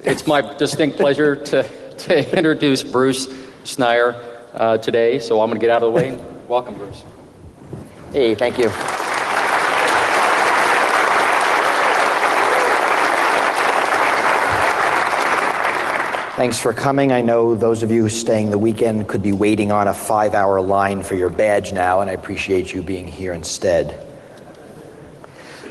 It's my distinct pleasure to introduce Bruce Schneier today, so I'm going to get out of the way. Welcome, Bruce. Hey, thank you. Thanks for coming. I know those of you staying the weekend could be waiting on a 5-hour line for your badge now, and I appreciate you being here instead.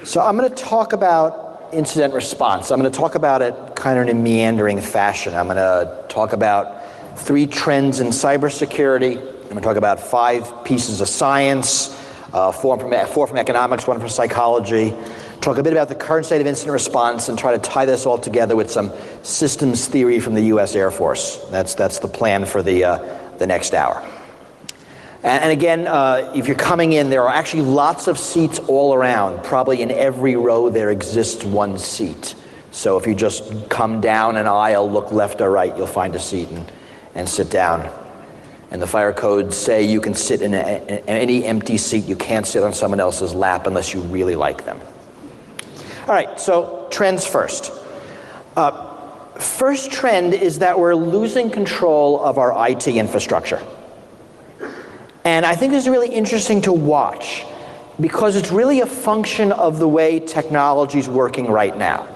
So I'm going to talk about incident response. I'm going to talk about it kind of in a meandering fashion. I'm going to talk about 3 trends in cybersecurity. I'm going to talk about 5 pieces of science, 4 from economics, 1 from psychology. Talk a bit about the current state of incident response and try to tie this all together with some systems theory from the U.S. Air Force. That's the plan for the next hour. And again, if you're coming in, there are actually lots of seats all around. Probably in every row there exists 1 seat. So if you just come down an aisle, look left or right, you'll find a seat and sit down. And the fire codes say you can sit in any empty seat. You can't sit on someone else's lap unless you really like them. All right, so trends first. First trend is that we're losing control of our IT infrastructure. And I think this is really interesting to watch because it's really a function of the way technology is working right now.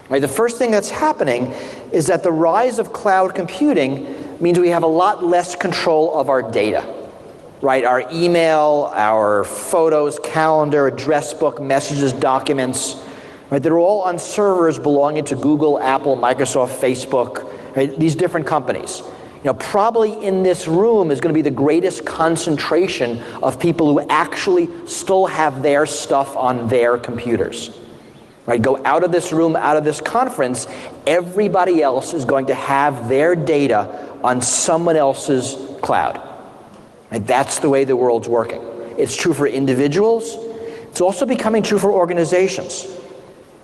Right, the first thing that's happening is that the rise of cloud computing means we have a lot less control of our data. Right, our email, our photos, calendar, address book, messages, documents, right, they're all on servers belonging to Google, Apple, Microsoft, Facebook, right, these different companies. You know, probably in this room is going to be the greatest concentration of people who actually still have their stuff on their computers. Right, go out of this room, out of this conference, everybody else is going to have their data on someone else's cloud. Right, that's the way the world's working. It's true for individuals. It's also becoming true for organizations.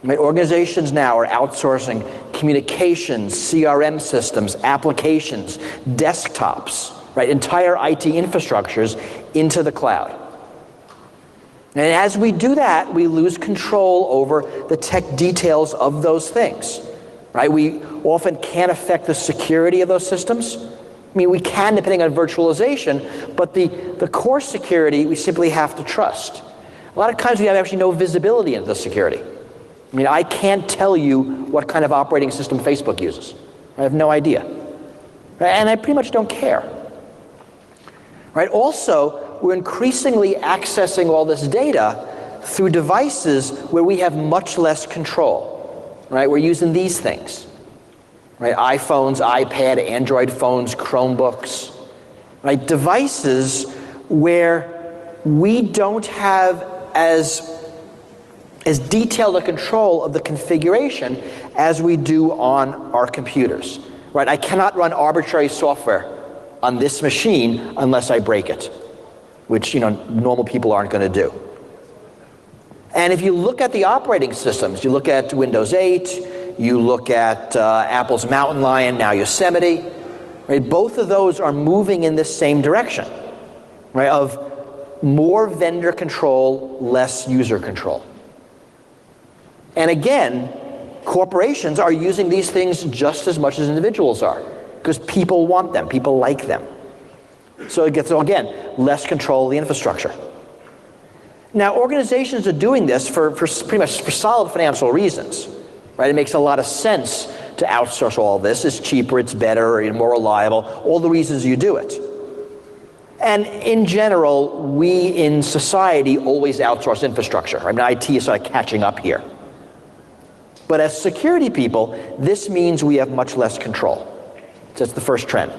Right, organizations now are outsourcing communications, CRM systems, applications, desktops, right, entire IT infrastructures into the cloud. And as we do that, we lose control over the tech details of those things. Right? We often can't affect the security of those systems. I mean, we can depending on virtualization, but the core security we simply have to trust. A lot of times we have actually no visibility into the security. I mean, I can't tell you what kind of operating system Facebook uses. I have no idea. And I pretty much don't care. Right? Also, we're increasingly accessing all this data through devices where we have much less control. Right? We're using these things. Right? iPhones, iPad, Android phones, Chromebooks. Right? Devices where we don't have as detailed a control of the configuration as we do on our computers. Right? I cannot run arbitrary software on this machine unless I break it, which normal people aren't going to do. And if you look at the operating systems, you look at Windows 8, you look at Apple's Mountain Lion, now Yosemite, right? Both of those are moving in this same direction, right? Of more vendor control, less user control. And again, corporations are using these things just as much as individuals are because people want them, people like them. So it gets, again, less control of the infrastructure. Now, organizations are doing this for pretty much for solid financial reasons, right? It makes a lot of sense to outsource all this. It's cheaper, it's better, more reliable, all the reasons you do it. And in general, we in society always outsource infrastructure. I mean, IT is sort of catching up here. But as security people, this means we have much less control. So that's the first trend.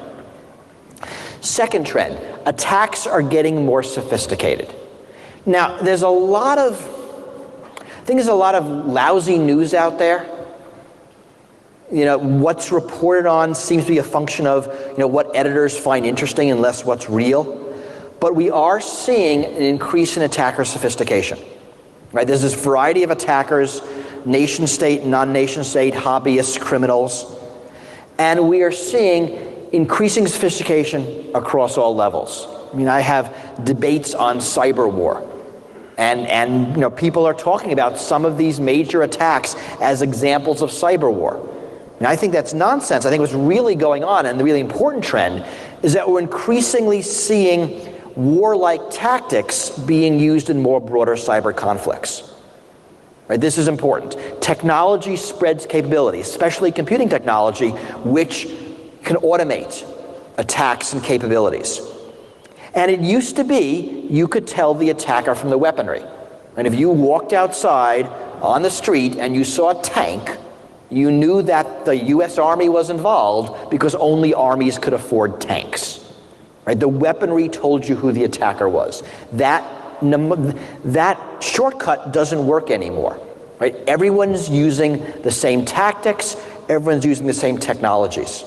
Second trend, attacks are getting more sophisticated. Now, there's a lot of lousy news out there. What's reported on seems to be a function of, what editors find interesting and less what's real. But we are seeing an increase in attacker sophistication. Right? There's this variety of attackers, nation state, non-nation state, hobbyists, criminals. And we are seeing increasing sophistication across all levels. I mean, I have debates on cyber war. And people are talking about some of these major attacks as examples of cyber war. And I think that's nonsense. I think what's really going on, and the really important trend, is that we're increasingly seeing warlike tactics being used in more broader cyber conflicts. Right? This is important. Technology spreads capability, especially computing technology, which can automate attacks and capabilities. And it used to be you could tell the attacker from the weaponry. And if you walked outside on the street and you saw a tank, you knew that the US Army was involved because only armies could afford tanks. Right? The weaponry told you who the attacker was. That shortcut doesn't work anymore. Right? Everyone's using the same tactics, everyone's using the same technologies.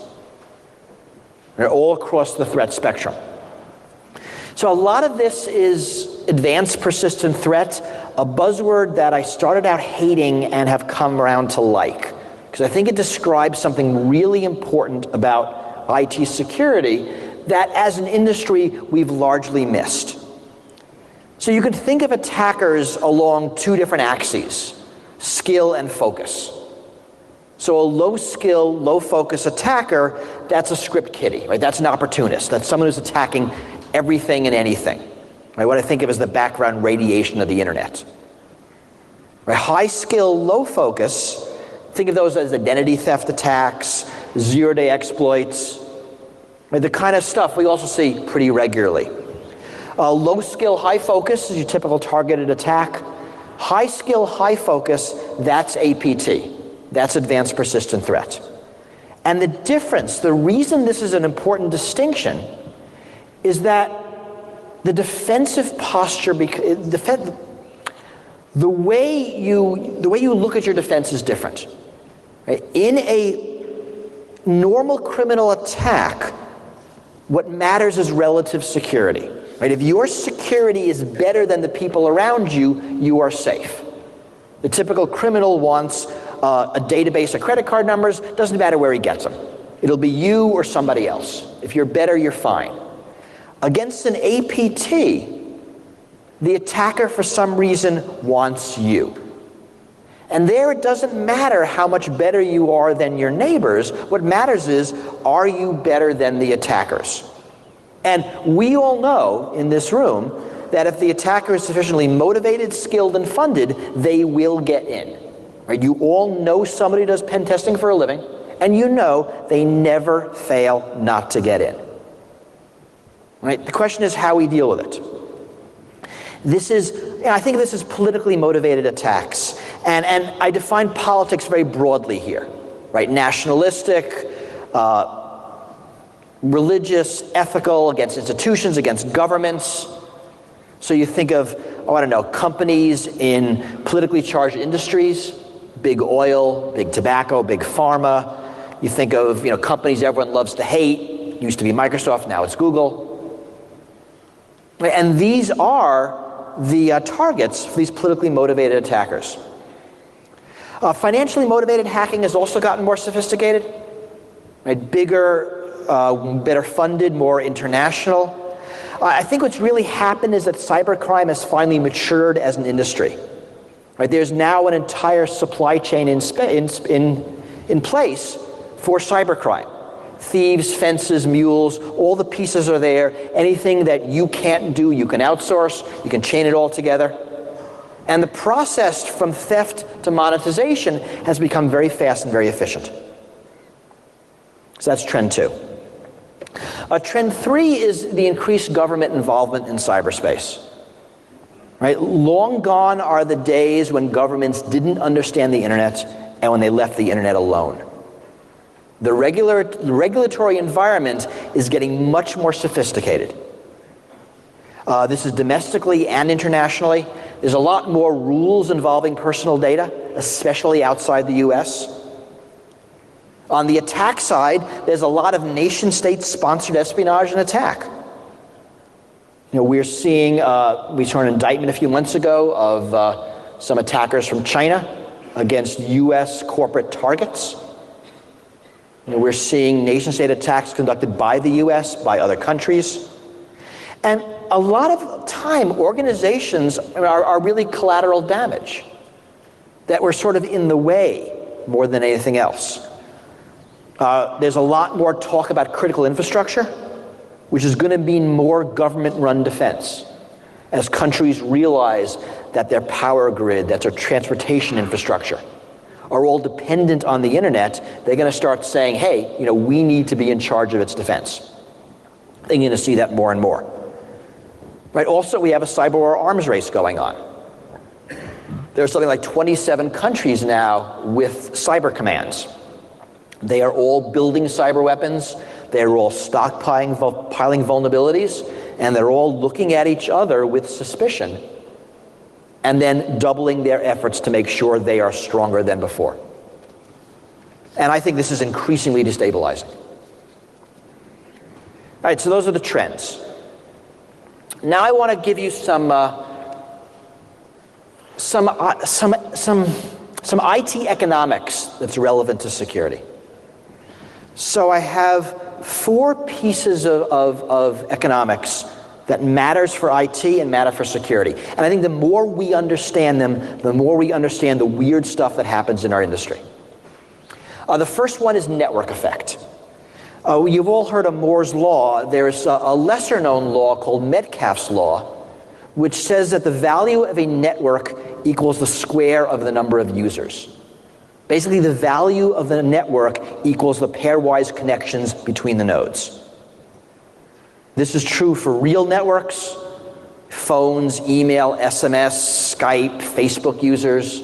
They're all across the threat spectrum. So a lot of this is advanced persistent threat, a buzzword that I started out hating and have come around to like, because I think it describes something really important about IT security that as an industry we've largely missed. So you can think of attackers along two different axes, skill and focus. So a low skill, low focus attacker, that's a script kiddie, right? That's an opportunist. That's someone who's attacking everything and anything. Right? What I think of as the background radiation of the internet. Right? High skill, low focus, think of those as identity theft attacks, zero-day exploits, right? The kind of stuff we also see pretty regularly. Low skill, high focus is your typical targeted attack. High skill, high focus, that's APT. That's advanced persistent threat. And the difference, the reason this is an important distinction, is that the defensive posture, the way you look at your defense is different. Right? In a normal criminal attack, what matters is relative security. Right? If your security is better than the people around you, you are safe. The typical criminal wants a database of credit card numbers, doesn't matter where he gets them. It'll be you or somebody else. If you're better, you're fine. Against an APT, the attacker for some reason wants you. And there it doesn't matter how much better you are than your neighbors. What matters is, are you better than the attackers? And we all know in this room that if the attacker is sufficiently motivated, skilled, and funded, they will get in. Right? You all know somebody who does pen testing for a living, and you know they never fail not to get in. Right? The question is how we deal with it. I think this is politically motivated attacks. And I define politics very broadly here. Right? Nationalistic, religious, ethical, against institutions, against governments. So you think of, companies in politically charged industries, big oil, big tobacco, big pharma. You think of, companies everyone loves to hate. It used to be Microsoft, now it's Google. And these are the targets for these politically motivated attackers. Financially motivated hacking has also gotten more sophisticated. Right? Bigger, better funded, more international. I think what's really happened is that cybercrime has finally matured as an industry. Right? There's now an entire supply chain in place for cybercrime. Thieves, fences, mules, all the pieces are there. Anything that you can't do, you can outsource, you can chain it all together. And the process from theft to monetization has become very fast and very efficient. So that's trend 2. Trend 3 is the increased government involvement in cyberspace. Right? Long gone are the days when governments didn't understand the internet and when they left the internet alone. The regulatory environment is getting much more sophisticated. This is domestically and internationally. There's a lot more rules involving personal data, especially outside the US. On the attack side, there's a lot of nation-state-sponsored espionage and attack. We're seeing, we saw an indictment a few months ago of some attackers from China against US corporate targets. We're seeing nation-state attacks conducted by the US, by other countries. And a lot of time, organizations are really collateral damage, that we're sort of in the way more than anything else. There's a lot more talk about critical infrastructure, which is going to mean more government-run defense as countries realize that their power grid, that their transportation infrastructure, are all dependent on the internet. They're going to start saying, hey, we need to be in charge of its defense. They're going to see that more and more. Right? Also, we have a cyber war arms race going on. There's something like 27 countries now with cyber commands. They are all building cyber weapons. They're all stockpiling vulnerabilities, and they're all looking at each other with suspicion and then doubling their efforts to make sure they are stronger than before. And I think this is increasingly destabilizing. All right, so those are the trends. Now I want to give you some IT economics that's relevant to security. So I have 4 pieces of economics that matters for IT and matter for security. And I think the more we understand them, the more we understand the weird stuff that happens in our industry. The first one is network effect. You've all heard of Moore's law. There's a lesser known law called Metcalfe's law, which says that the value of a network equals the square of the number of users. Basically, the value of the network equals the pairwise connections between the nodes. This is true for real networks, phones, email, SMS, Skype, Facebook users.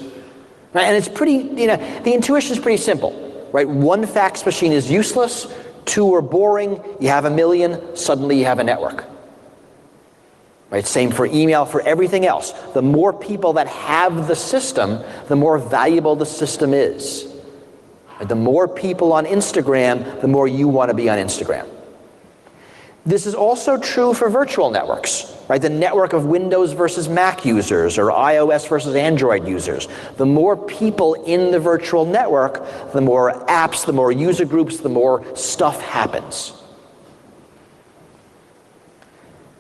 Right? And it's pretty, the intuition is pretty simple, right? 1 fax machine is useless, 2 are boring, you have 1 million, suddenly you have a network. Right? Same for email, for everything else. The more people that have the system, the more valuable the system is. Right? The more people on Instagram, the more you want to be on Instagram. This is also true for virtual networks, right? The network of Windows versus Mac users or iOS versus Android users. The more people in the virtual network, the more apps, the more user groups, the more stuff happens.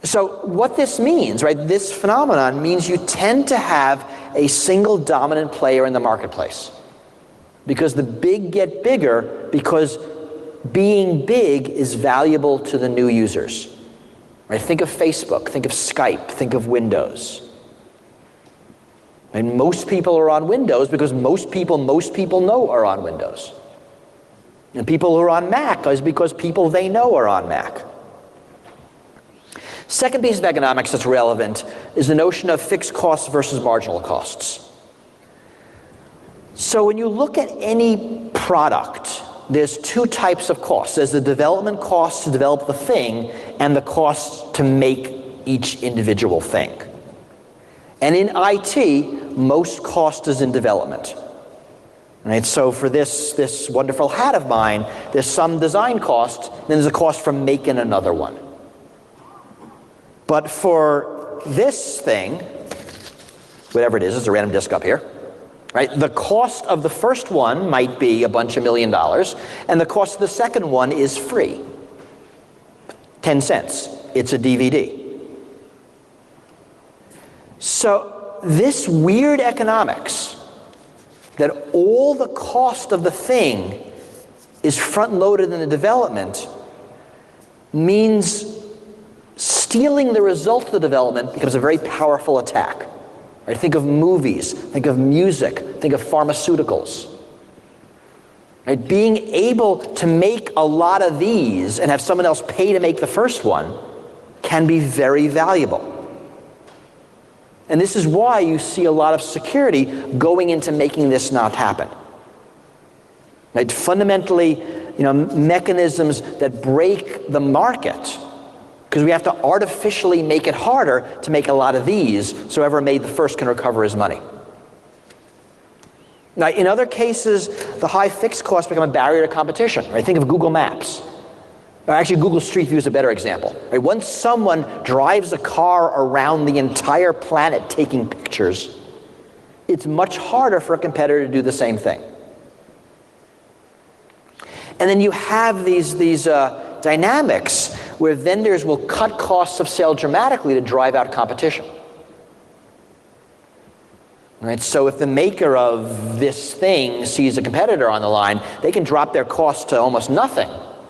So what this means, right? This phenomenon means you tend to have a single dominant player in the marketplace. Because the big get bigger, because being big is valuable to the new users. Right? Think of Facebook, think of Skype, think of Windows. And most people are on Windows because most people know are on Windows. And people who are on Mac is because people they know are on Mac. Second piece of economics that's relevant is the notion of fixed costs versus marginal costs. So when you look at any product, there's 2 types of costs. There's the development cost to develop the thing and the cost to make each individual thing. And in IT, most cost is in development. Right? So for this wonderful hat of mine, there's some design cost, then there's a cost for making another one. But for this thing, whatever it is, it's a random disk up here, right? The cost of the first one might be a bunch of $1 million, and the cost of the second one is free. 10 cents. It's a DVD. So this weird economics, that all the cost of the thing is front-loaded in the development, means stealing the result of the development becomes a very powerful attack. Right? Think of movies, think of music, think of pharmaceuticals. Right? Being able to make a lot of these and have someone else pay to make the first one can be very valuable. And this is why you see a lot of security going into making this not happen. Right? Fundamentally, mechanisms that break the market, because we have to artificially make it harder to make a lot of these, so whoever made the first can recover his money. Now, in other cases, the high fixed costs become a barrier to competition. Right? Think of Google Maps. Or actually, Google Street View is a better example. Right? Once someone drives a car around the entire planet taking pictures, it's much harder for a competitor to do the same thing. And then you have these dynamics where vendors will cut costs of sale dramatically to drive out competition. Right? So if the maker of this thing sees a competitor on the line, they can drop their costs to almost nothing,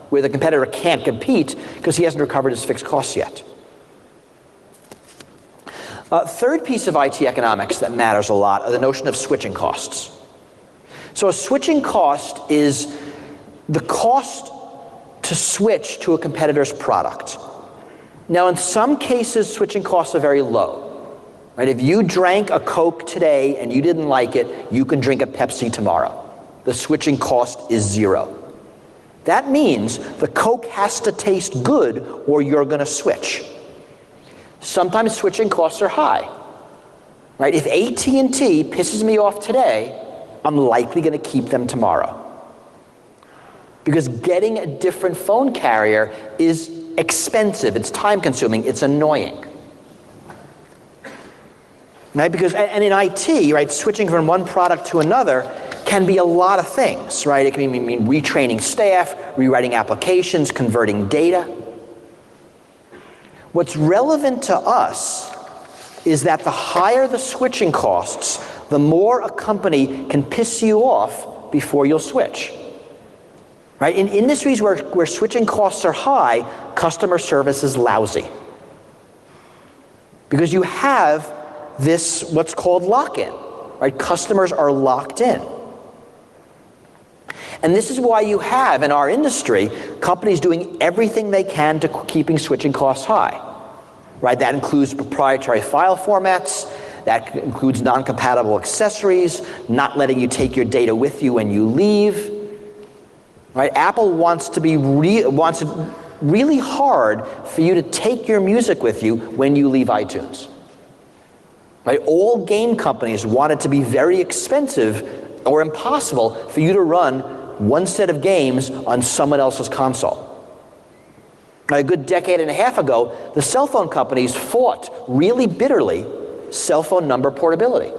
where the competitor can't compete because he hasn't recovered his fixed costs yet. Third piece of IT economics that matters a lot are the notion of switching costs. So a switching cost is the cost to switch to a competitor's product. Now, in some cases, switching costs are very low. Right? If you drank a Coke today and you didn't like it, you can drink a Pepsi tomorrow. The switching cost is zero. That means the Coke has to taste good or you're going to switch. Sometimes switching costs are high. Right? If AT&T pisses me off today, I'm likely going to keep them tomorrow. Because getting a different phone carrier is expensive, it's time-consuming, it's annoying. Right? Because, and in IT, right, switching from one product to another can be a lot of things, right? It can mean retraining staff, rewriting applications, converting data. What's relevant to us is that the higher the switching costs, the more a company can piss you off before you'll switch. Right? In industries where switching costs are high, customer service is lousy. Because you have this, what's called lock-in. Right? Customers are locked in. And this is why you have, in our industry, companies doing everything they can to keeping switching costs high. Right? That includes proprietary file formats, that includes non-compatible accessories, not letting you take your data with you when you leave. Right? Apple wants it really hard for you to take your music with you when you leave iTunes. Right? All game companies want it to be very expensive or impossible for you to run one set of games on someone else's console. A good decade and a half ago, the cell phone companies fought really bitterly cell phone number portability.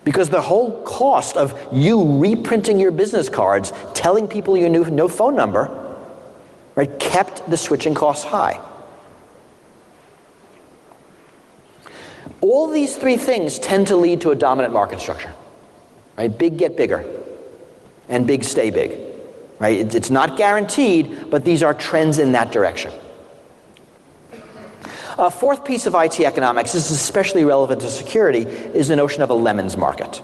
Because the whole cost of you reprinting your business cards, telling people you knew no phone number, right, kept the switching costs high. All these three things tend to lead to a dominant market structure. Right? Big get bigger, and big stay big. Right? It's not guaranteed, but these are trends in that direction. A fourth piece of IT economics, this is especially relevant to security, is the notion of a lemons market.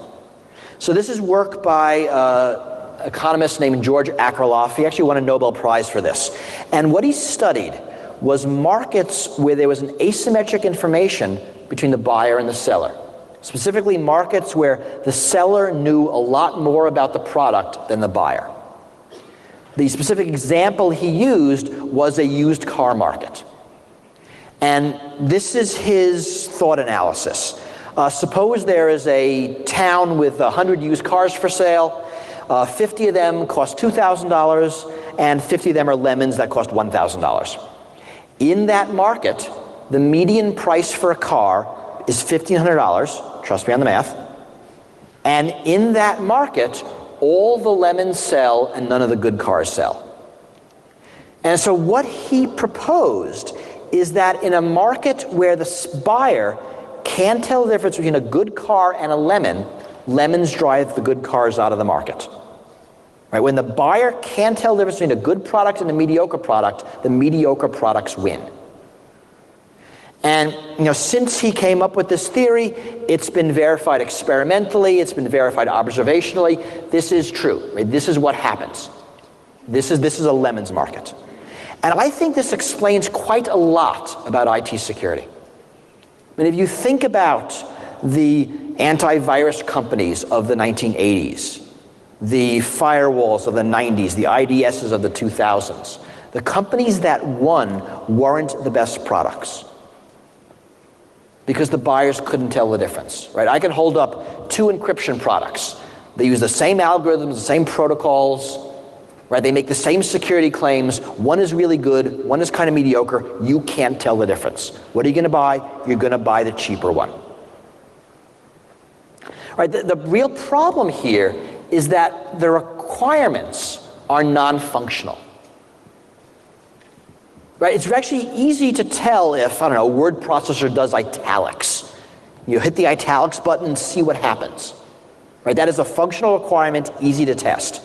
So this is work by an economist named George Akerlof. He actually won a Nobel Prize for this. And what he studied was markets where there was an asymmetric information between the buyer and the seller. Specifically markets where the seller knew a lot more about the product than the buyer. The specific example he used was a used car market. And this is his thought analysis. Suppose there is a town with 100 used cars for sale. 50 of them cost $2,000, and 50 of them are lemons that cost $1,000. In that market, the median price for a car is $1,500. Trust me on the math. And in that market, all the lemons sell and none of the good cars sell. And so what he proposed is that in a market where the buyer can't tell the difference between a good car and a lemon, lemons drive the good cars out of the market. Right? When the buyer can't tell the difference between a good product and a mediocre product, the mediocre products win. And since he came up with this theory, it's been verified experimentally, it's been verified observationally. This is true. Right? This is what happens. This is a lemons market. And I think this explains quite a lot about IT security. I mean, if you think about the antivirus companies of the 1980s, the firewalls of the 90s, the IDSs of the 2000s, the companies that won weren't the best products because the buyers couldn't tell the difference. Right? I can hold up two encryption products. They use the same algorithms, the same protocols. Right? They make the same security claims. One is really good, one is kind of mediocre. You can't tell the difference. What are you going to buy? You're going to buy the cheaper one. Right? The real problem here is that the requirements are non-functional. Right? It's actually easy to tell if, a word processor does italics. You hit the italics button and see what happens. Right? That is a functional requirement, easy to test.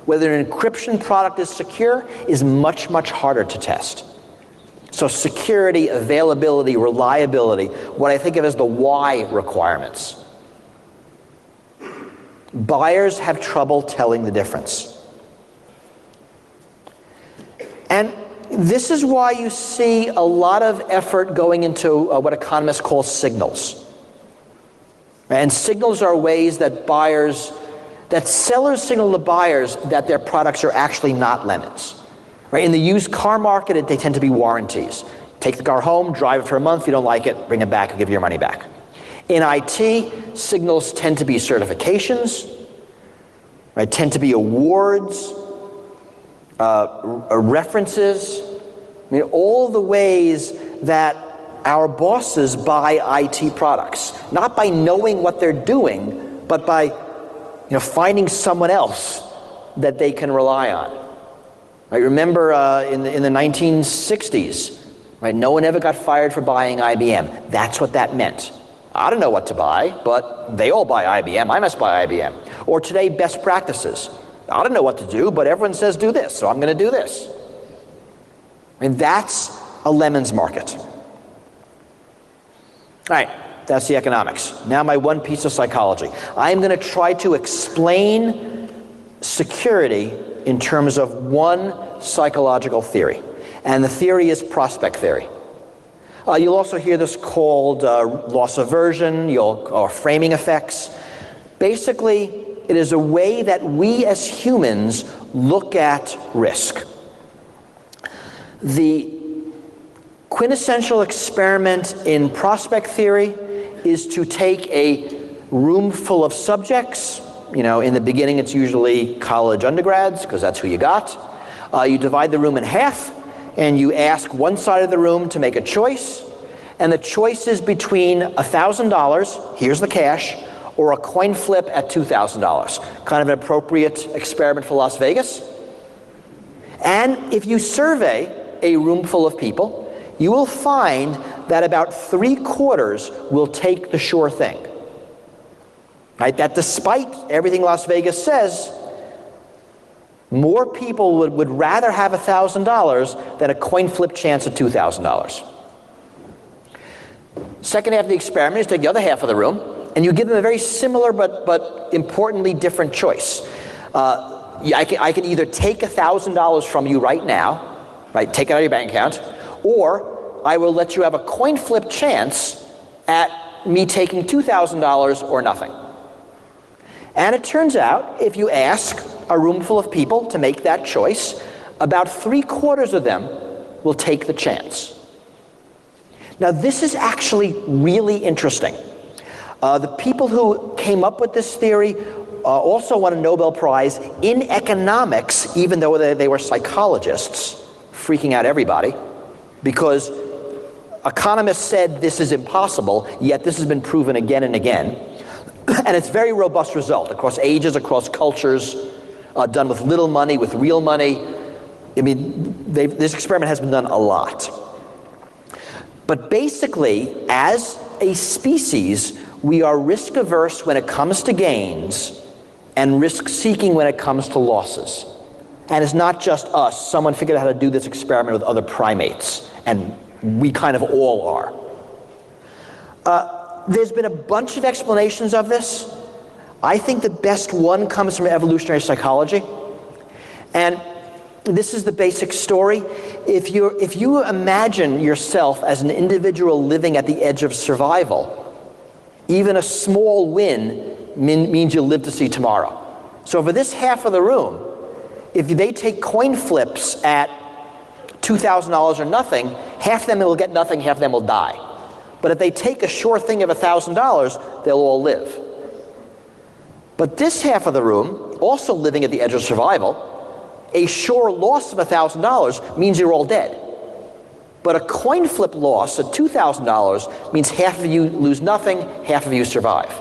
Whether an encryption product is secure is much, much harder to test. So security, availability, reliability, what I think of as the why requirements. Buyers have trouble telling the difference. And this is why you see a lot of effort going into what economists call signals. And signals are ways that sellers signal to buyers that their products are actually not lemons. Right? In the used car market, they tend to be warranties. Take the car home, drive it for a month, if you don't like it, bring it back, I'll give you your money back. In IT, signals tend to be certifications, right? Tend to be awards, references. I mean, all the ways that our bosses buy IT products, not by knowing what they're doing, but by finding someone else that they can rely on. Right? Remember in the 1960s, right? No one ever got fired for buying IBM. That's what that meant. I don't know what to buy, but they all buy IBM. I must buy IBM. Or today, best practices. I don't know what to do, but everyone says do this, so I'm going to do this. And that's a lemons market. All right, that's the economics. Now my one piece of psychology. I'm going to try to explain security in terms of one psychological theory. And the theory is prospect theory. You'll also hear this called loss aversion, or framing effects. Basically, it is a way that we as humans look at risk. The quintessential experiment in prospect theory is to take a room full of subjects. In the beginning, it's usually college undergrads, because that's who you got. You divide the room in half, and you ask one side of the room to make a choice. And the choice is between $1,000, here's the cash, or a coin flip at $2,000. Kind of an appropriate experiment for Las Vegas. And if you survey a room full of people, you will find that about 3/4 will take the sure thing. Right? That despite everything Las Vegas says, more people would rather have $1,000 than a coin flip chance at $2,000. Second half of the experiment is take the other half of the room, and you give them a very similar but importantly different choice. I can either take $1,000 from you right now, right? Take it out of your bank account, or I will let you have a coin flip chance at me taking $2,000 or nothing. And it turns out, if you ask a room full of people to make that choice, about 3/4 of them will take the chance. Now, this is actually really interesting. The people who came up with this theory also won a Nobel Prize in economics, even though they were psychologists, freaking out everybody, because economists said this is impossible, yet this has been proven again and again. And it's a very robust result across ages, across cultures, done with little money, with real money. I mean, this experiment has been done a lot. But basically, as a species, we are risk averse when it comes to gains and risk seeking when it comes to losses. And it's not just us. Someone figured out how to do this experiment with other primates, and we kind of all are. There's been a bunch of explanations of this. I think the best one comes from evolutionary psychology. And this is the basic story. If you imagine yourself as an individual living at the edge of survival, even a small win means you'll live to see tomorrow. So for this half of the room, if they take coin flips at $2,000 or nothing, half of them will get nothing, half of them will die. But if they take a sure thing of $1,000, they'll all live. But this half of the room, also living at the edge of survival, a sure loss of $1,000 means you're all dead. But a coin flip loss at $2,000 means half of you lose nothing, half of you survive.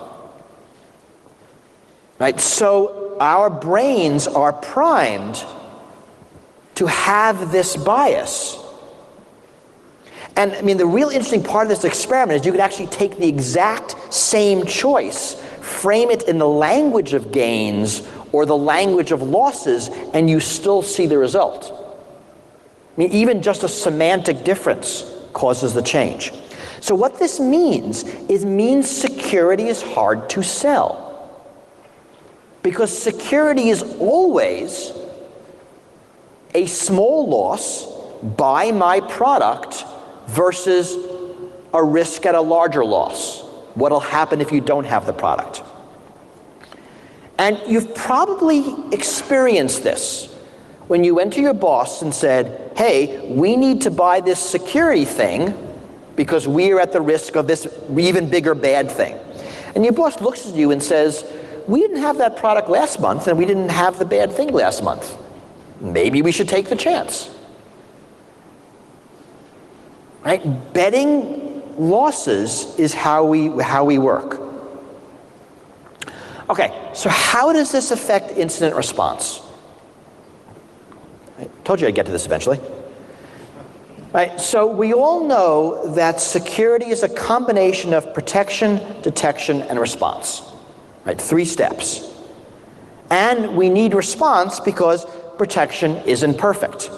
Right? So our brains are primed to have this bias. And I mean, the real interesting part of this experiment is you could actually take the exact same choice, frame it in the language of gains or the language of losses, and you still see the result. I mean, even just a semantic difference causes the change. So what this means security is hard to sell. Because security is always a small loss by my product versus a risk at a larger loss. What'll happen if you don't have the product? And you've probably experienced this when you went to your boss and said, hey, we need to buy this security thing because we're at the risk of this even bigger bad thing. And your boss looks at you and says, we didn't have that product last month and we didn't have the bad thing last month. Maybe we should take the chance. Right? Betting losses is how we work. Okay, so how does this affect incident response? I told you I'd get to this eventually. Right, so we all know that security is a combination of protection, detection, and response. Right, 3 steps. And we need response because protection isn't perfect.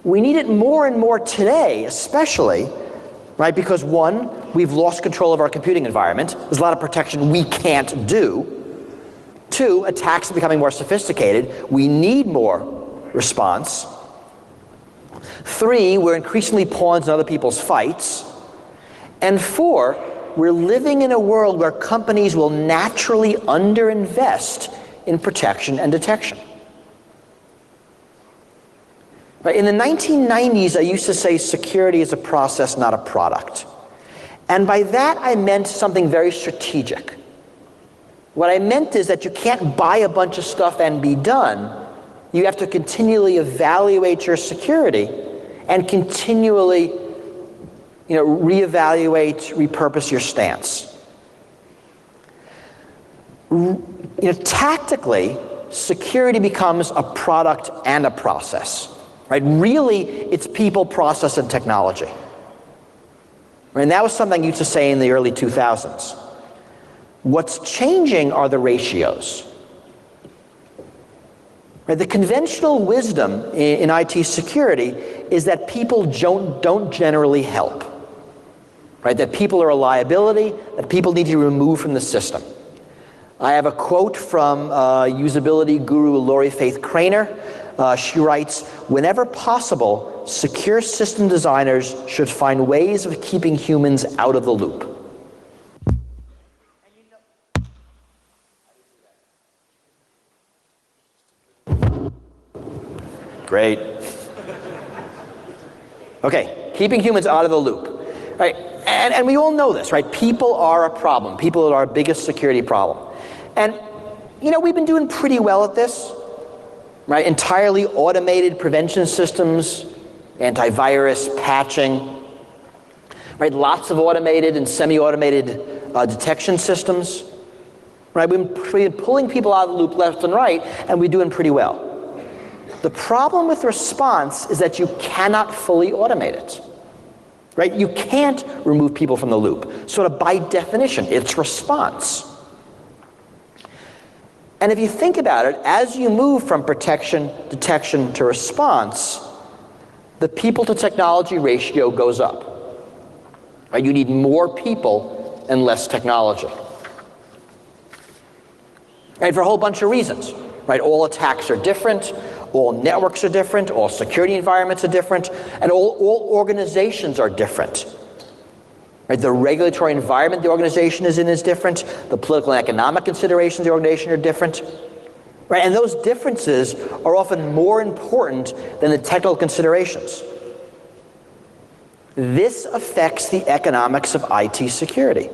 We need it more and more today, especially, right, because 1, we've lost control of our computing environment. There's a lot of protection we can't do. 2, attacks are becoming more sophisticated. We need more response. 3, we're increasingly pawns in other people's fights. And 4, we're living in a world where companies will naturally underinvest in protection and detection. Right, in the 1990s, I used to say security is a process, not a product. And by that, I meant something very strategic. What I meant is that you can't buy a bunch of stuff and be done. You have to continually evaluate your security and continually, reevaluate, repurpose your stance. Tactically, security becomes a product and a process. Right? Really, it's people, process, and technology. And that was something I used to say in the early 2000s. What's changing are the ratios. Right? The conventional wisdom in IT security is that people don't generally help. Right? That people are a liability, that people need to be removed from the system. I have a quote from usability guru Lori Faith Craner. She writes, whenever possible, secure system designers should find ways of keeping humans out of the loop. Great. Okay, keeping humans out of the loop. Right? And we all know this, right? People are a problem. People are our biggest security problem. And, we've been doing pretty well at this. Right? Entirely automated prevention systems, antivirus, patching, right? Lots of automated and semi-automated detection systems. Right? We've been pulling people out of the loop left and right, and we're doing pretty well. The problem with response is that you cannot fully automate it. Right? You can't remove people from the loop. Sort of by definition, it's response. And if you think about it, as you move from protection, detection to response, the people to technology ratio goes up. Right? You need more people and less technology. Right? For a whole bunch of reasons. Right? All attacks are different, all networks are different, all security environments are different, and all organizations are different. Right? The regulatory environment the organization is in is different. The political and economic considerations of the organization are different. Right? And those differences are often more important than the technical considerations. This affects the economics of IT security.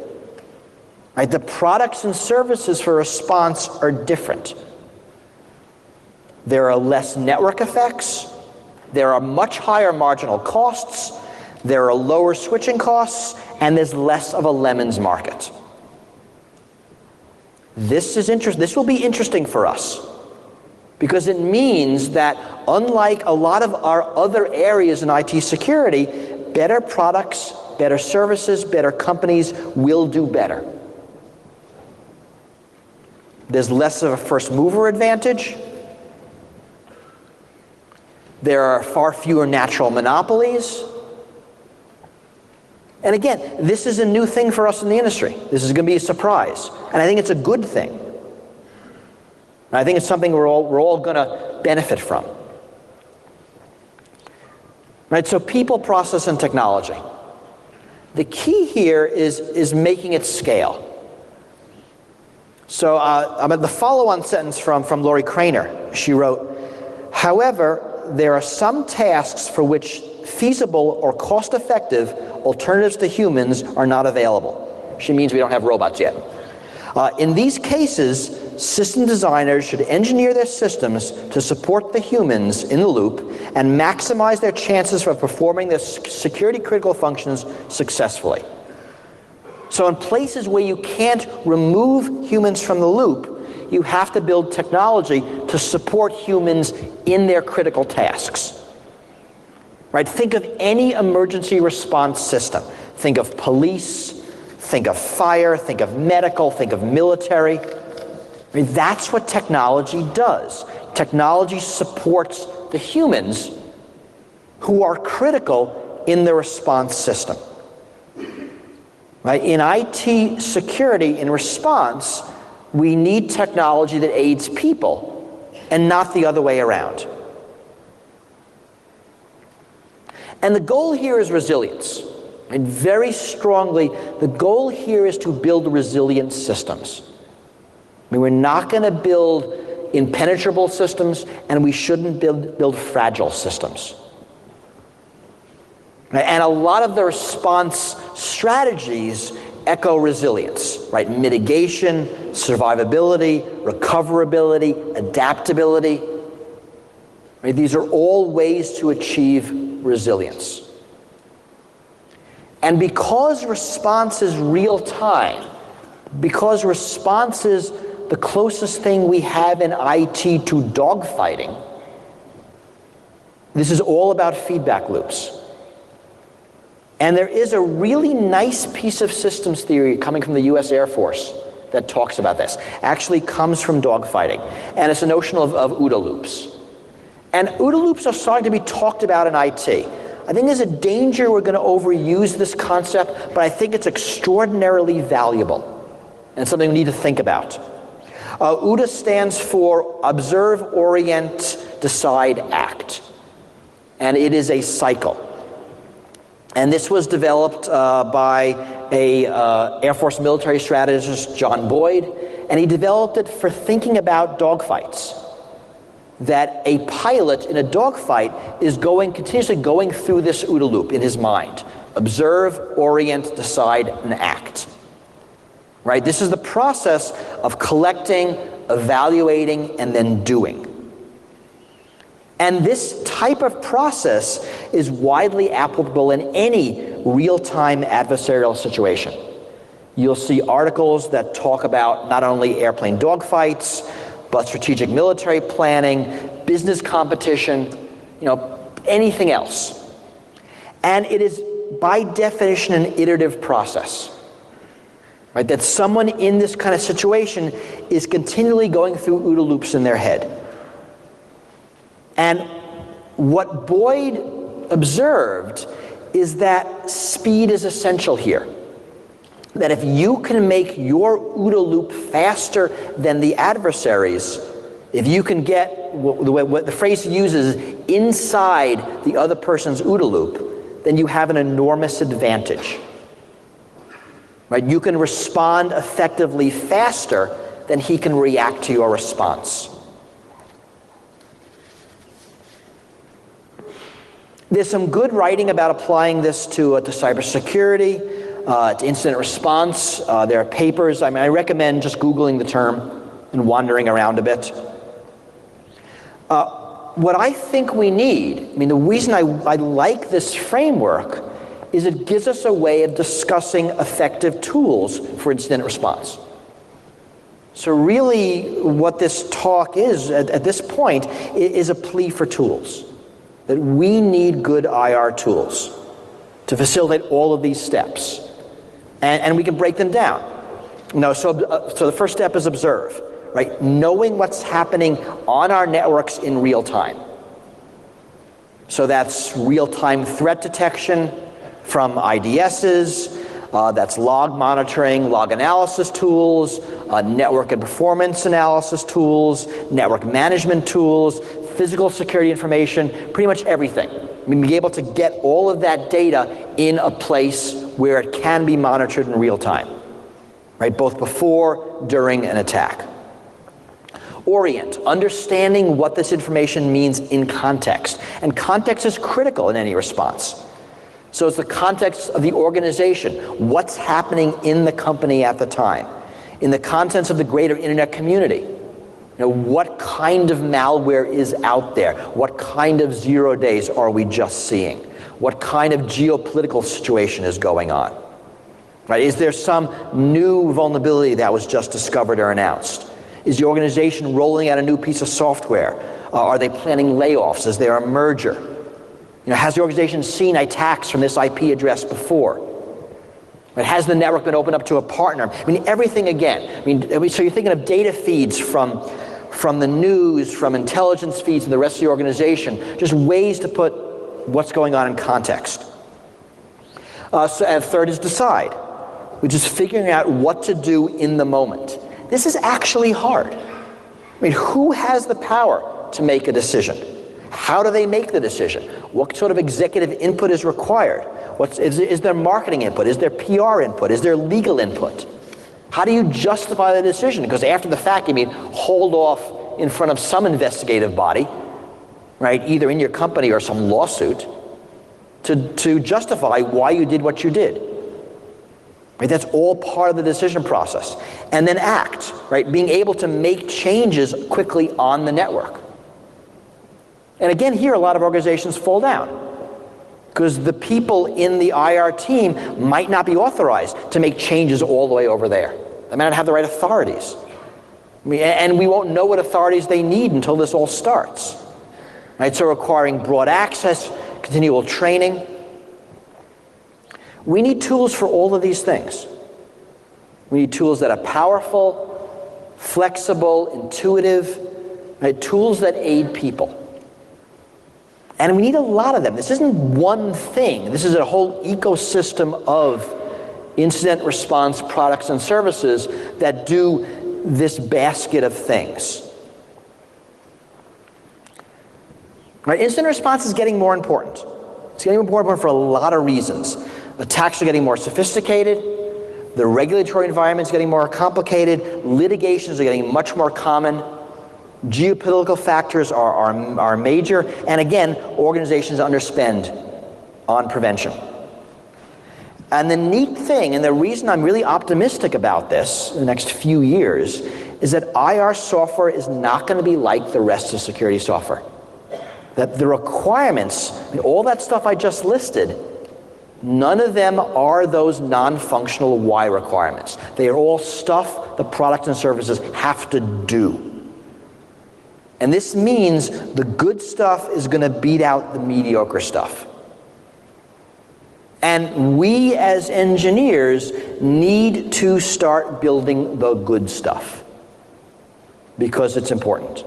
Right? The products and services for response are different. There are less network effects. There are much higher marginal costs. There are lower switching costs. And there's less of a lemons market. This will be interesting for us because it means that unlike a lot of our other areas in IT security, better products, better services, better companies will do better. There's less of a first mover advantage. There are far fewer natural monopolies. And again, this is a new thing for us in the industry. This is going to be a surprise. And I think it's a good thing. And I think it's something we're all going to benefit from. Right, so people, process, and technology. The key here is making it scale. So the follow-on sentence from Lori Craner. She wrote, however, there are some tasks for which feasible or cost-effective alternatives to humans are not available. She means we don't have robots yet. In these cases, system designers should engineer their systems to support the humans in the loop and maximize their chances for performing their security critical functions successfully. So in places where you can't remove humans from the loop, you have to build technology to support humans in their critical tasks. Right? Think of any emergency response system. Think of police, think of fire, think of medical, think of military. I mean, that's what technology does. Technology supports the humans who are critical in the response system. Right? In IT security, in response, we need technology that aids people and not the other way around. And the goal here is resilience. And very strongly, the goal here is to build resilient systems. I mean, we're not going to build impenetrable systems, and we shouldn't build fragile systems. And a lot of the response strategies echo resilience, right? Mitigation, survivability, recoverability, adaptability. Right? These are all ways to achieve resilience. And because response is real time, because response is the closest thing we have in IT to dogfighting, this is all about feedback loops. And there is a really nice piece of systems theory coming from the US Air Force that talks about this. Actually comes from dogfighting. And it's a notion of OODA loops. And OODA loops are starting to be talked about in IT. I think there's a danger we're going to overuse this concept, but I think it's extraordinarily valuable. And it's something we need to think about. OODA stands for Observe, Orient, Decide, Act. And it is a cycle. And this was developed by a Air Force military strategist, John Boyd, and he developed it for thinking about dogfights. That a pilot in a dogfight is continuously going through this OODA loop in his mind. Observe, orient, decide, and act. Right? This is the process of collecting, evaluating, and then doing. And this type of process is widely applicable in any real-time adversarial situation. You'll see articles that talk about not only airplane dogfights, but strategic military planning, business competition, anything else. And it is, by definition, an iterative process. Right? That someone in this kind of situation is continually going through OODA loops in their head. And what Boyd observed is that speed is essential here. That if you can make your OODA loop faster than the adversaries, if you can get what the phrase he uses inside the other person's OODA loop, then you have an enormous advantage. Right? You can respond effectively faster than he can react to your response. There's some good writing about applying this to cybersecurity, to incident response. There are papers. I recommend just Googling the term and wandering around a bit. What I think we need, the reason I like this framework is it gives us a way of discussing effective tools for incident response. So really what this talk is at this point is a plea for tools. That we need good IR tools. to facilitate all of these steps. And we can break them down. So the first step is observe, right? Knowing what's happening on our networks in real time. So that's real-time threat detection from IDSs, that's log monitoring, log analysis tools, network and performance analysis tools, network management tools, physical security information, pretty much everything. I mean, be able to get all of that data in a place where it can be monitored in real time, right? Both before, during an attack. Orient, understanding what this information means in context. And context is critical in any response. So it's the context of the organization, what's happening in the company at the time, in the contents of the greater internet community. What kind of malware is out there? What kind of 0 days are we just seeing? What kind of geopolitical situation is going on? Right? Is there some new vulnerability that was just discovered or announced? Is the organization rolling out a new piece of software? Are they planning layoffs? Is there a merger? Has the organization seen attacks from this IP address before? Right? Has the network been opened up to a partner? I mean, everything again. So you're thinking of data feeds from the news, from intelligence feeds and the rest of the organization, just ways to put what's going on in context. And third is decide, which is figuring out what to do in the moment. This is actually hard. I mean, who has the power to make a decision? How do they make the decision? What sort of executive input is required? Is there marketing input? Is there PR input? Is there legal input? How do you justify the decision? Because after the fact, you mean hold off in front of some investigative body, right, either in your company or some lawsuit, to justify why you did what you did. Right, that's all part of the decision process. And then act, right? Being able to make changes quickly on the network. And again, here a lot of organizations fall down because the people in the IR team might not be authorized to make changes all the way over there. They might not have the right authorities. And we won't know what authorities they need until this all starts. Right? So requiring broad access, continual training. We need tools for all of these things. We need tools that are powerful, flexible, intuitive, right? Tools that aid people. And we need a lot of them. This isn't one thing. This is a whole ecosystem of incident response products and services that do this basket of things. Right? Incident response is getting more important. It's getting more important for a lot of reasons. Attacks are getting more sophisticated. The regulatory environment is getting more complicated. Litigations are getting much more common. Geopolitical factors are major. And again, organizations underspend on prevention. And the neat thing, and the reason I'm really optimistic about this in the next few years, is that IR software is not going to be like the rest of security software. That the requirements, all that stuff I just listed, none of them are those non-functional Y requirements. They are all stuff the products and services have to do. And this means the good stuff is going to beat out the mediocre stuff. And we as engineers need to start building the good stuff because it's important.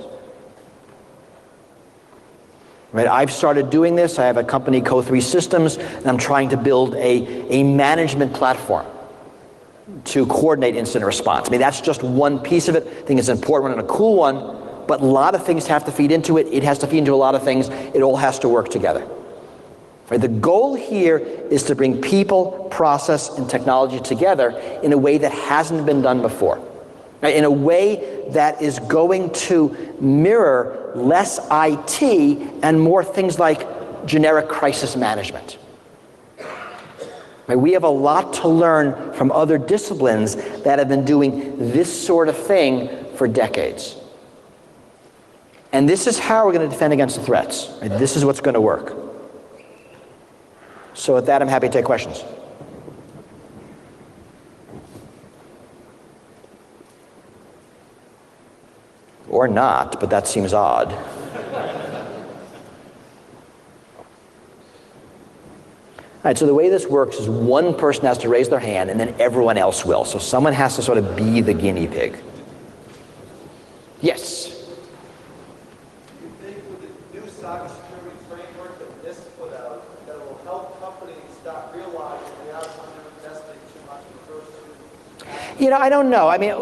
Right? I've started doing this. I have a company, Co3 Systems, and I'm trying to build a management platform to coordinate incident response. I mean, that's just one piece of it. I think it's an important one and a cool one, but a lot of things have to feed into it. It has to feed into a lot of things. It all has to work together. Right? The goal here is to bring people, process, and technology together in a way that hasn't been done before. Right? In a way that is going to mirror less IT and more things like generic crisis management. Right? We have a lot to learn from other disciplines that have been doing this sort of thing for decades. And this is how we're going to defend against the threats. Right? This is what's going to work. So with that, I'm happy to take questions. Or not, but that seems odd. Right, so the way this works is one person has to raise their hand and then everyone else will. So someone has to sort of be the guinea pig. Yes? Do you think with the new cybersecurity framework that NIST put out, that it will help companies start realizing they are underinvesting too much in the first two? I don't know. I mean,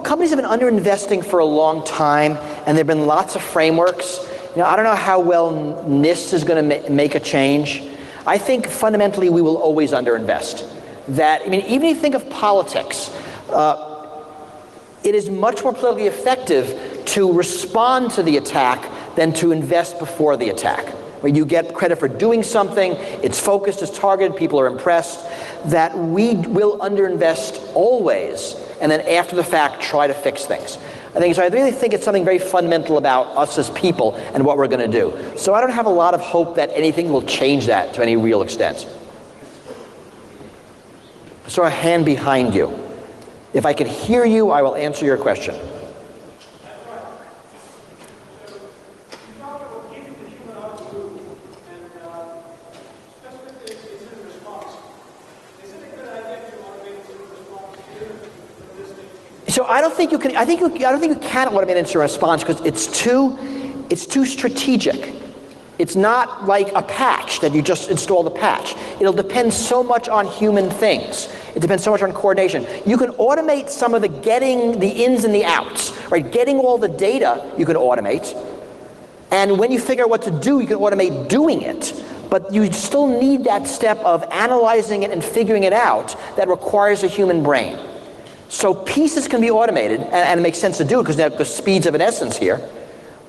companies have been underinvesting for a long time, and there have been lots of frameworks. I don't know how well NIST is going to make a change. I think fundamentally we will always underinvest. Even if you think of politics, it is much more politically effective to respond to the attack than to invest before the attack. Where you get credit for doing something, it's focused, it's targeted, people are impressed, that we will underinvest always, and then after the fact try to fix things. I really think it's something very fundamental about us as people and what we're going to do. So I don't have a lot of hope that anything will change that to any real extent. I saw a hand behind you. If I can hear you, I will answer your question. So I don't think you can. I don't think you can automate instant response because it's too strategic. It's not like a patch that you just install the patch. It'll depend so much on human things. It depends so much on coordination. You can automate some of the getting the ins and the outs, right? Getting all the data you can automate, and when you figure out what to do, you can automate doing it. But you still need that step of analyzing it and figuring it out that requires a human brain. So pieces can be automated, and it makes sense to do it because the speed's of an essence here.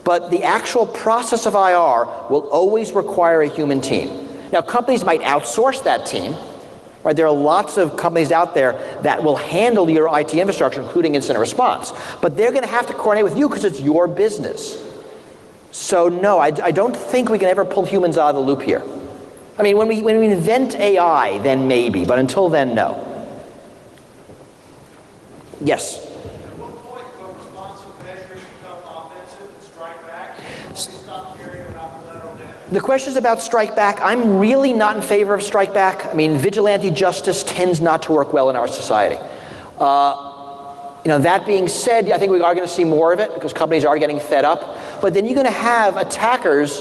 But the actual process of IR will always require a human team. Now, companies might outsource that team. Right? There are lots of companies out there that will handle your IT infrastructure, including incident response. But they're going to have to coordinate with you because it's your business. So no, I don't think we can ever pull humans out of the loop here. I mean, when we invent AI, then maybe, but until then, no. Yes? At what point will responsive measures become offensive and strike back? We stop caring about collateral damage. The questions about strike back, I'm really not in favor of strike back. I mean, vigilante justice tends not to work well in our society. That being said, I think we are going to see more of it because companies are getting fed up. But then you're going to have attackers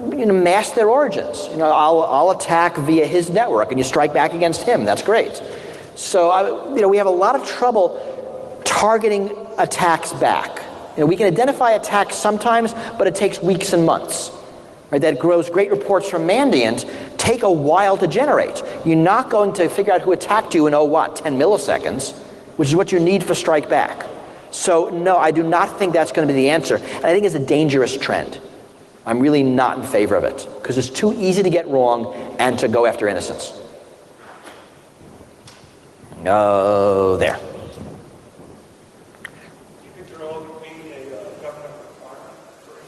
mask their origins. I'll attack via his network and you strike back against him. That's great. So, we have a lot of trouble targeting attacks back. We can identify attacks sometimes, but it takes weeks and months. Right? That grows great reports from Mandiant take a while to generate. You're not going to figure out who attacked you in, 10 milliseconds, which is what you need for strike back. So, no, I do not think that's going to be the answer. And I think it's a dangerous trend. I'm really not in favor of it because it's too easy to get wrong and to go after innocents. Oh, there. Do you think there will be a government requirement for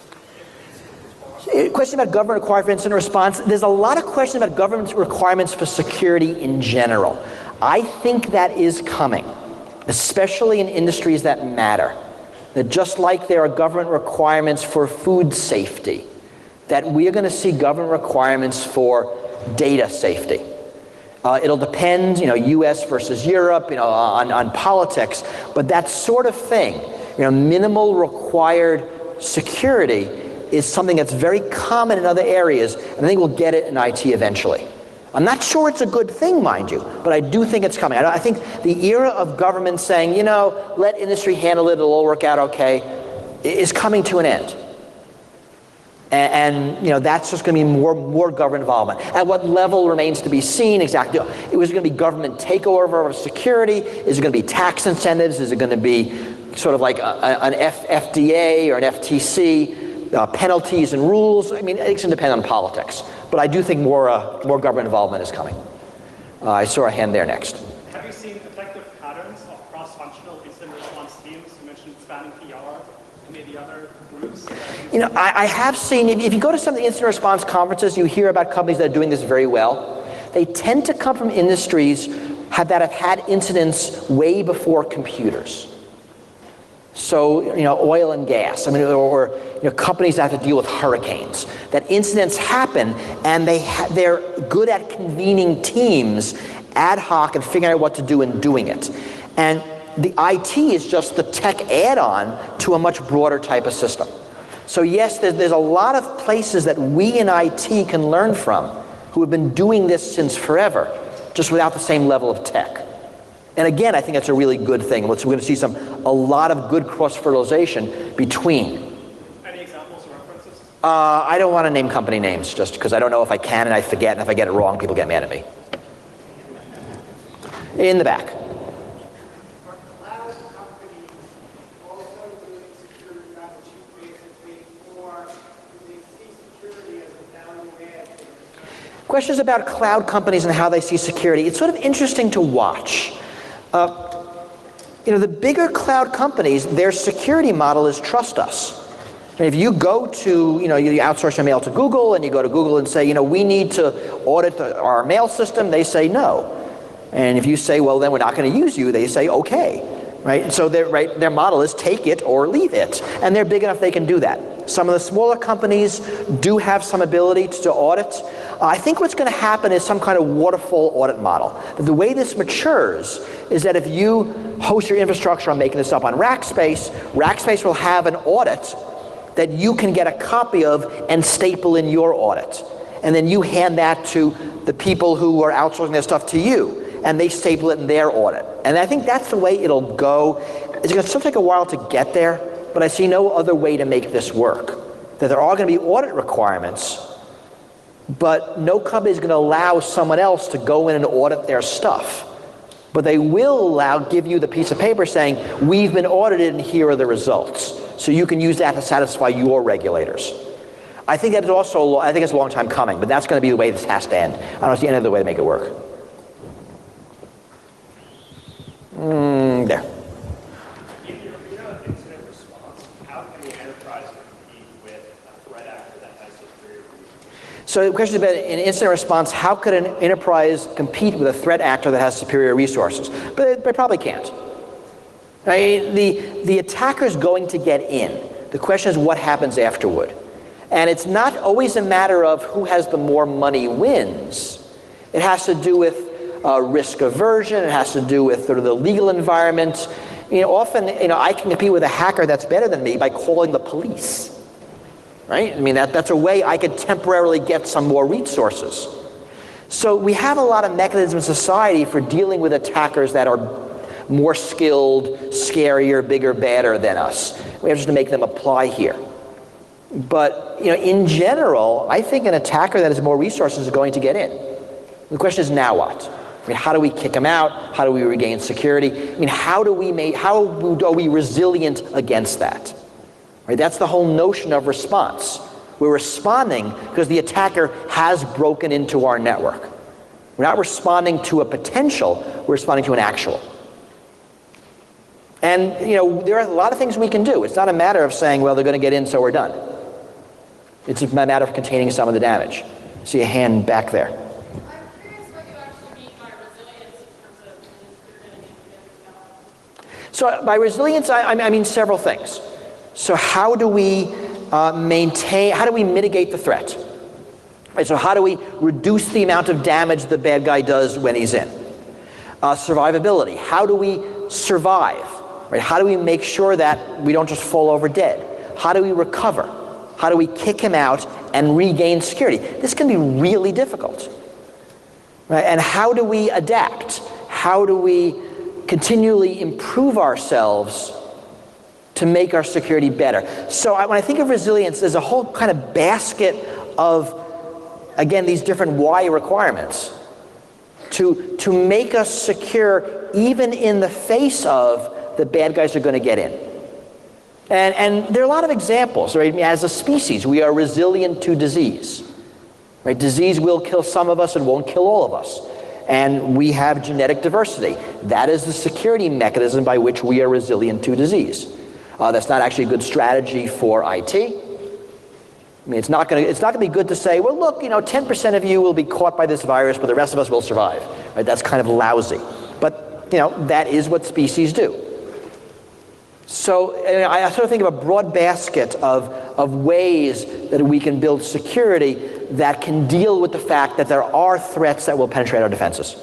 incident response? Question about government requirement for incident response. There's a lot of questions about government requirements for security in general. I think that is coming, especially in industries that matter. That just like there are government requirements for food safety, that we are going to see government requirements for data safety. It'll depend, U.S. versus Europe, on politics, but that sort of thing, minimal required security is something that's very common in other areas, and I think we'll get it in IT eventually. I'm not sure it's a good thing, mind you, but I do think it's coming. I think the era of government saying, let industry handle it, it'll all work out okay, is coming to an end. And that's just going to be more government involvement. At what level remains to be seen exactly. Is it going to be government takeover of security? Is it going to be tax incentives? Is it going to be sort of like an FDA or an FTC, penalties and rules? I mean, it's going to depend on politics. But I do think more government involvement is coming. I saw a hand there next. Have you seen effective patterns of cross-functional incident response teams? You mentioned spanning PR and maybe other groups. I have seen, if you go to some of the incident response conferences, you hear about companies that are doing this very well. They tend to come from industries that have had incidents way before computers. So, oil and gas, or companies that have to deal with hurricanes. That incidents happen, and they're good at convening teams ad hoc and figuring out what to do and doing it. And the IT is just the tech add-on to a much broader type of system. So yes, there's a lot of places that we in IT can learn from who have been doing this since forever, just without the same level of tech. And again, I think that's a really good thing. We're going to see a lot of good cross-fertilization between. Any examples or references? I don't want to name company names, just because I don't know if I can and I forget, and if I get it wrong, people get mad at me. In the back. Are cloud companies also doing security opportunities or do they see security as a value add? Questions about cloud companies and how they see security. It's sort of interesting to watch. The bigger cloud companies, their security model is trust us. And if you go to, you outsource your mail to Google, and you go to Google and say, we need to audit our mail system, they say no. And if you say, well, then we're not going to use you, they say, okay. Right? And so their model is take it or leave it. And they're big enough they can do that. Some of the smaller companies do have some ability to audit. I think what's going to happen is some kind of waterfall audit model. The way this matures is that if you host your infrastructure, I'm making this up, on Rackspace will have an audit that you can get a copy of and staple in your audit. And then you hand that to the people who are outsourcing their stuff to you, and they staple it in their audit. And I think that's the way it'll go. It's going to still take a while to get there, but I see no other way to make this work. That there are going to be audit requirements, but no company is going to allow someone else to go in and audit their stuff. But they will give you the piece of paper saying, we've been audited and here are the results. So you can use that to satisfy your regulators. I think that is also, I think it's a long time coming, but that's going to be the way this has to end. I don't see any other way to make it work. There. In your incident response, how can the enterprise compete with a threat actor that has superior resources? So the question is about in incident response, how could an enterprise compete with a threat actor that has superior resources? But they probably can't. The attacker's going to get in. The question is what happens afterward. And it's not always a matter of who has the more money wins. It has to do with risk aversion. It has to do with sort of the legal environment. Often, I can compete with a hacker that's better than me by calling the police. Right? That's a way I could temporarily get some more resources. So we have a lot of mechanisms in society for dealing with attackers that are more skilled, scarier, bigger, badder than us. We have just to make them apply here. But in general, I think an attacker that has more resources is going to get in. The question is now what? How do we kick them out? How do we regain security? How are we resilient against that? Right? That's the whole notion of response. We're responding because the attacker has broken into our network. We're not responding to a potential, we're responding to an actual. And there are a lot of things we can do. It's not a matter of saying, well, they're going to get in, so we're done. It's a matter of containing some of the damage. I see a hand back there. I'm curious what you actually mean by resilience in terms of your enemy. So by resilience, I mean several things. So how do we mitigate the threat? Right, so how do we reduce the amount of damage the bad guy does when he's in? Survivability. How do we survive? Right? How do we make sure that we don't just fall over dead? How do we recover? How do we kick him out and regain security? This can be really difficult. Right? And how do we adapt? How do we continually improve ourselves to make our security better? So when I think of resilience, there's a whole kind of basket of, again, these different why requirements to make us secure even in the face of the bad guys are going to get in. And there are a lot of examples. Right? As a species, we are resilient to disease. Right? Disease will kill some of us and won't kill all of us. And we have genetic diversity. That is the security mechanism by which we are resilient to disease. That's not actually a good strategy for IT. It's not going to be good to say, well, look, 10% of you will be caught by this virus, but the rest of us will survive. Right? That's kind of lousy. But, that is what species do. So I sort of think of a broad basket of ways that we can build security that can deal with the fact that there are threats that will penetrate our defenses.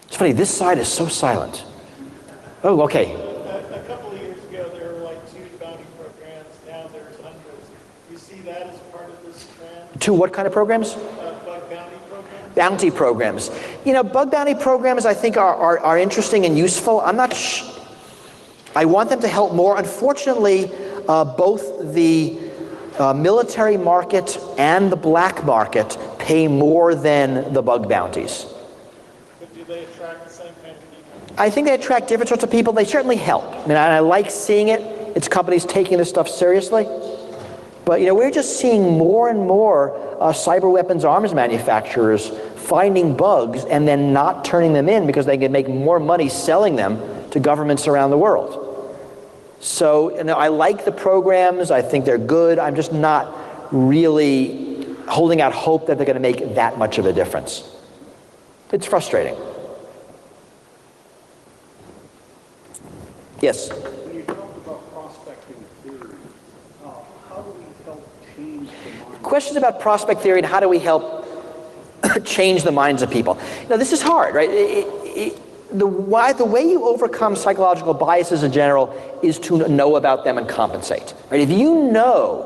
It's funny, this side is so silent. Oh, okay. A couple of years ago, there were like 2 bounty programs. Now there's hundreds. You see that as part of this trend? 2 what kind of programs? Bug bounty programs? Bounty programs. You know, bug bounty programs I think are interesting and useful. I want them to help more. Unfortunately, both the military market and the black market pay more than the bug bounties. But do they attract the same kind of people? I think they attract different sorts of people. They certainly help. I mean, I like seeing it. It's companies taking this stuff seriously. But, you know, we're just seeing more and more cyber weapons arms manufacturers finding bugs and then not turning them in because they can make more money selling them to governments around the world. So, you know, I like the programs. I think they're good. I'm just not really holding out hope that they're going to make that much of a difference. It's frustrating. Yes? When you talk about prospecting theory, how do we help change the mind? Questions about prospect theory and how do we help change the minds of people. Now, this is hard, right? The way you overcome psychological biases in general is to know about them and compensate. Right? If you know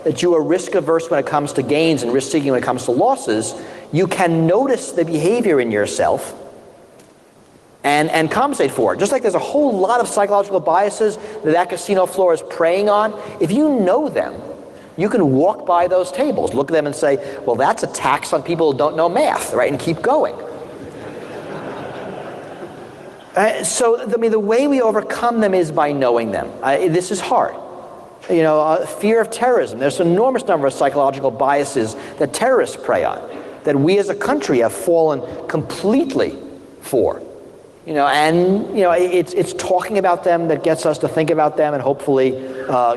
that you are risk averse when it comes to gains and risk seeking when it comes to losses, you can notice the behavior in yourself and compensate for it. Just like there's a whole lot of psychological biases that casino floor is preying on, if you know them, you can walk by those tables, look at them and say, well, that's a tax on people who don't know math, right? And keep going. So, I mean, the way we overcome them is by knowing them. This is hard. You know, fear of terrorism. There's an enormous number of psychological biases that terrorists prey on, that we as a country have fallen completely for. You know, and you know, it's talking about them that gets us to think about them and hopefully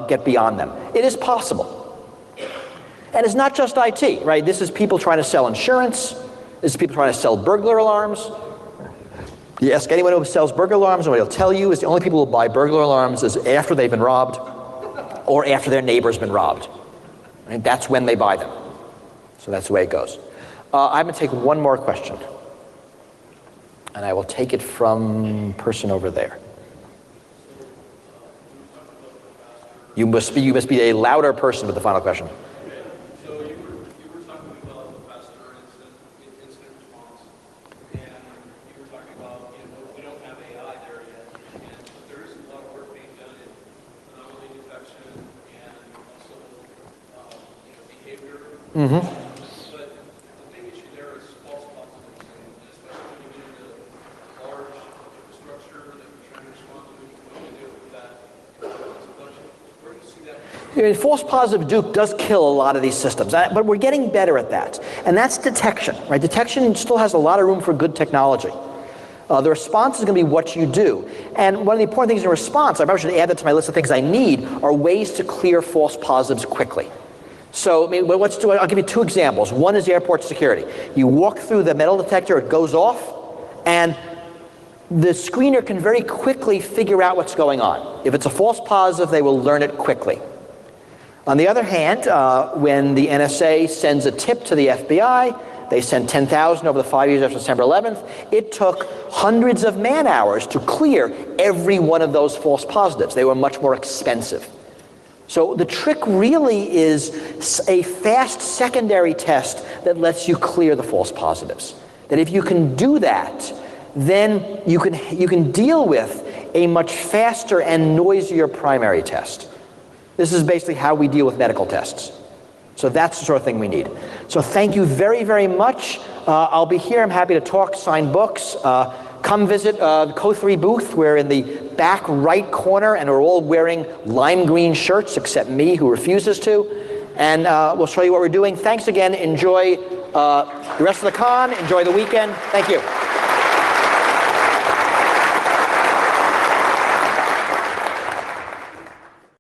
get beyond them. It is possible. And it's not just IT, right? This is people trying to sell insurance. This is people trying to sell burglar alarms. You ask anyone who sells burglar alarms, and what he'll tell you is the only people who buy burglar alarms is after they've been robbed or after their neighbor's been robbed. And that's when they buy them. So that's the way it goes. I'm going to take one more question. And I will take it from person over there. You must be a louder person with the final question. So you were talking about the faster incident response, and you were talking about, we don't have AI there yet, and there is a lot of work being done in anomaly detection and also behavior. Mm-hmm. But the big issue there is false positives, and especially when you get into large infrastructure that you're trying to respond to, what do you do with that? Where do you see that? I mean, false positive Duke does kill a lot of these systems, but we're getting better at that. And that's detection, right? Detection still has a lot of room for good technology. The response is going to be what you do. And one of the important things in response, I probably should add that to my list of things I need, are ways to clear false positives quickly. So, I mean, I'll give you 2 examples. One is airport security. You walk through the metal detector, it goes off, and the screener can very quickly figure out what's going on. If it's a false positive, they will learn it quickly. On the other hand, when the NSA sends a tip to the FBI, they sent 10,000 over the 5 years after September 11th, it took hundreds of man-hours to clear every one of those false positives. They were much more expensive. So the trick really is a fast secondary test that lets you clear the false positives. That if you can do that, then you can deal with a much faster and noisier primary test. This is basically how we deal with medical tests. So that's the sort of thing we need. So thank you very, very much. I'll be here. I'm happy to talk, sign books. Come visit the Co3 booth. We're in the back right corner, and we're all wearing lime green shirts, except me, who refuses to. And we'll show you what we're doing. Thanks again. Enjoy the rest of the con. Enjoy the weekend. Thank you.